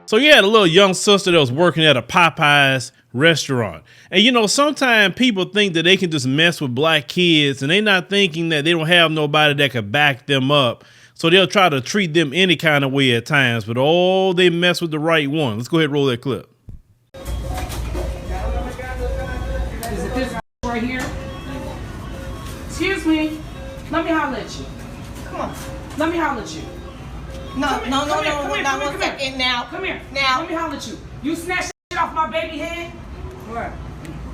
So you had a little young sister that was working at a Popeyes restaurant. And you know, sometimes people think that they can just mess with black kids and they're not thinking that they don't have nobody that could back them up. So they'll try to treat them any kind of way at times, but oh, they mess with the right one. Let's go ahead and roll that clip. Is it this right here? Excuse me. Let me holler at you. Come on. Let me holler at you. No, Come one second now. Come here. Now. Let me holler at you. You snatched that shit off my baby head? What?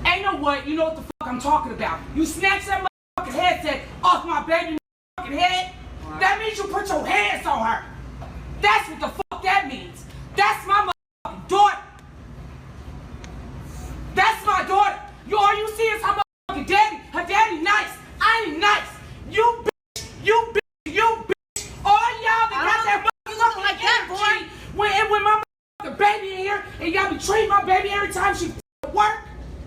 Ain't no what. You know what the fuck I'm talking about. You snatched that motherfucking headset off my baby motherfucking head? What? That means you put your hands on her. That's what the fuck that means. That's my motherfucking daughter. That's my daughter. All you see is her motherfucking daddy. Her daddy nice. I ain't nice. You bitch. You bitch. You bitch. All y'all that got that motherfucking like that, boy. When my motherfucking baby in here and y'all be treating my baby every time she work.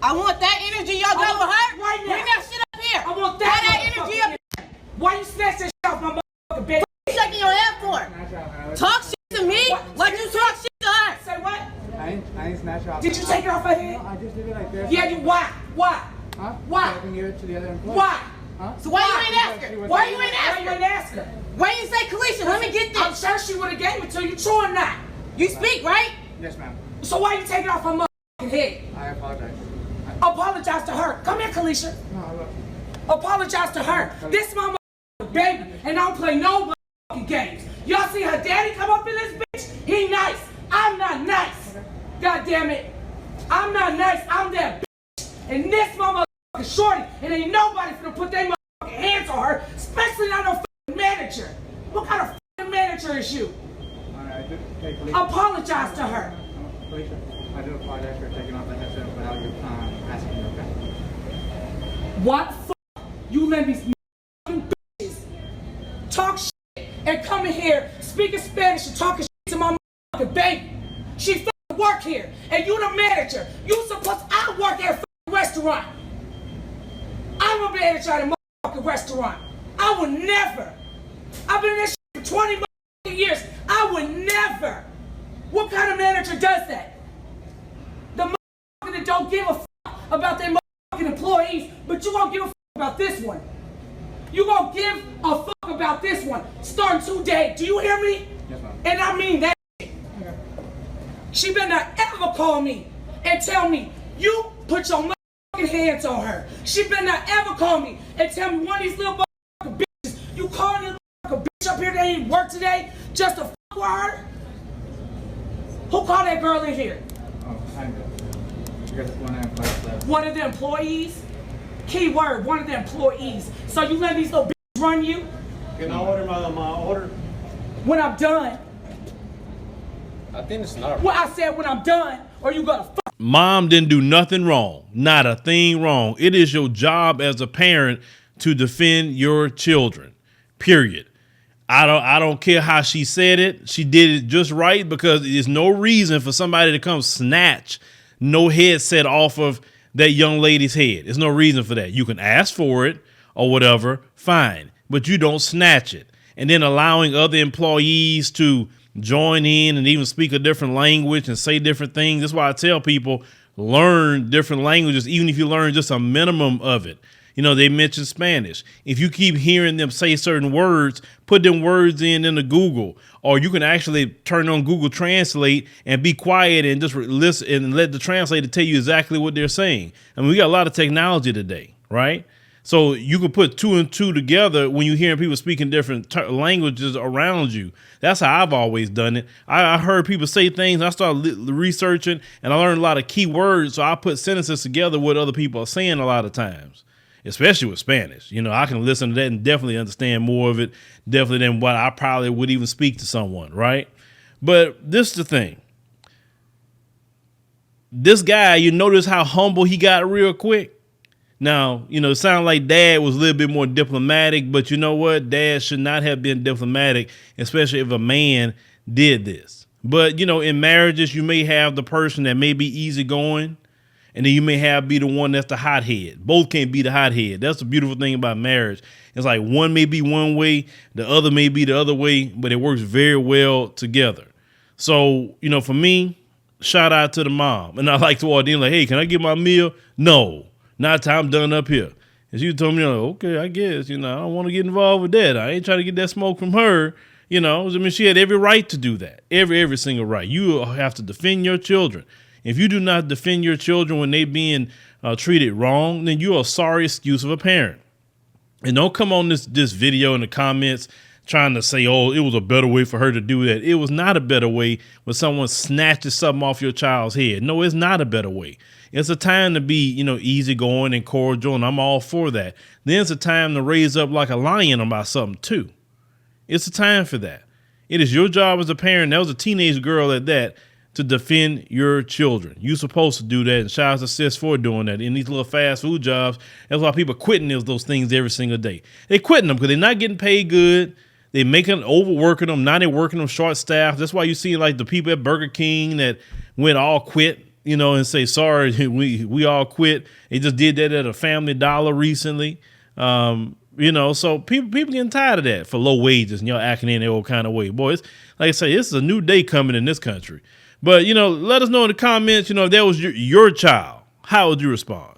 I want that energy y'all got with her. Right now. Bring that shit up here. I want that energy up here. Why you snatch that shit off my motherfucking baby? What you shaking your head for? Talk shit to me like you talk shit to her. Say what? I ain't snatch off. Did you take it off her head? No, I just did it like this. Yeah, you why? Huh? Why? So I can give it to the other employee. Why? Huh? So why you ain't ask her? Why you ain't ask her? Why you say, Kalisha, let me get this? I'm sure she would have gave it to you, true or not. You speak, right? Yes, ma'am. So why you taking it off her motherfucking head? I apologize. Apologize to her. Come here, Kalisha. No, look. Apologize to her. This is my motherfucking baby, and I don't play no motherfucking games. Y'all see her daddy come up in this bitch? He nice. I'm not nice. God damn it. I'm not nice. I'm that bitch. And this my motherfucking shorty, and ain't nobody finna put their motherfucking hands on her, especially not no fucking manager. What kind of fucking manager is you? I do take Kalisha. Apologize to her. Kalisha, I do apologize for taking off the headset without you asking me, okay? What the fuck? You let these motherfucking bitches talk shit and come in here speaking Spanish and talking shit to my motherfucking baby. She fucking work here, and you the manager. You supposed I work at a fucking restaurant. I'm a manager at a motherfucking restaurant. I would never. I've been in this shit for 20 motherfucking years. I would never. What kind of manager does that? The motherfucker that don't give a fuck about their motherfucking employees, but you gonna give a fuck about this one. You gonna give a fuck about this one. Starting today. Do you hear me? Yes, ma'am. And I mean that. She better not ever call me and tell me you put your motherfucking hands on her. She better not ever call me and tell me one of these little motherfucking bitches, you calling this motherfucking bitch up here that ain't work today just to fuck with her? Who called that girl in here? Oh, I know. You guys want to employees left. One of the employees? Key word, one of the employees. So you let these little bitches run you? Can I order my order? When I'm done. I think it's not. Well, I said when I'm done, or you gonna fuck. Mom didn't do nothing wrong, not a thing wrong. It is your job as a parent to defend your children, period. I don't care how she said it. She did it just right because there's no reason for somebody to come snatch no headset off of that young lady's head. There's no reason for that. You can ask for it or whatever, fine, but you don't snatch it. And then allowing other employees to join in and even speak a different language and say different things. That's why I tell people, learn different languages, even if you learn just a minimum of it. You know, they mentioned Spanish. If you keep hearing them say certain words, put them words into Google, or you can actually turn on Google Translate and be quiet and just listen and let the translator tell you exactly what they're saying. I mean, we got a lot of technology today, right? So you can put two and two together when you're hearing people speaking different languages around you. That's how I've always done it. I heard people say things, and I started researching, and I learned a lot of key words. So I put sentences together what other people are saying a lot of times, especially with Spanish. You know, I can listen to that and definitely understand more of it, definitely than what I probably would even speak to someone, right? But this is the thing. This guy, you notice how humble he got real quick? Now, you know, it sounded like Dad was a little bit more diplomatic, but you know what? Dad should not have been diplomatic, especially if a man did this. But, you know, in marriages, you may have the person that may be easygoing, and then you may have be the one that's the hothead. Both can't be the hothead. That's the beautiful thing about marriage. It's like one may be one way, the other may be the other way, but it works very well together. So, you know, for me, shout out to the mom. And I like to walk in like, hey, can I get my meal? No, not till I'm done up here. And she told me, okay, I guess, you know, I don't want to get involved with that. I ain't trying to get that smoke from her. You know, I mean, she had every right to do that. Every single right. You have to defend your children. If you do not defend your children when they being treated wrong, then you're a sorry excuse of a parent. And don't come on this video in the comments trying to say, oh, it was a better way for her to do that. It was not a better way when someone snatches something off your child's head. No, it's not a better way. It's a time to be, you know, easygoing and cordial, and I'm all for that. Then it's a time to raise up like a lion about something too. It's a time for that. It is your job as a parent. That was a teenage girl at that, to defend your children. You're supposed to do that, and shout out to sis for doing that. In these little fast food jobs, that's why people quitting those things every single day. They quitting them because they're not getting paid good. They making overworking them. Now they're working them short staff. That's why you see like the people at Burger King that went all quit, you know, and say, sorry, we all quit. They just did that at a Family Dollar recently. You know, so people getting tired of that for low wages and y'all acting in their old kind of way. Boy, it's, like I say, this is a new day coming in this country. But, you know, let us know in the comments, you know, if that was your child, how would you respond?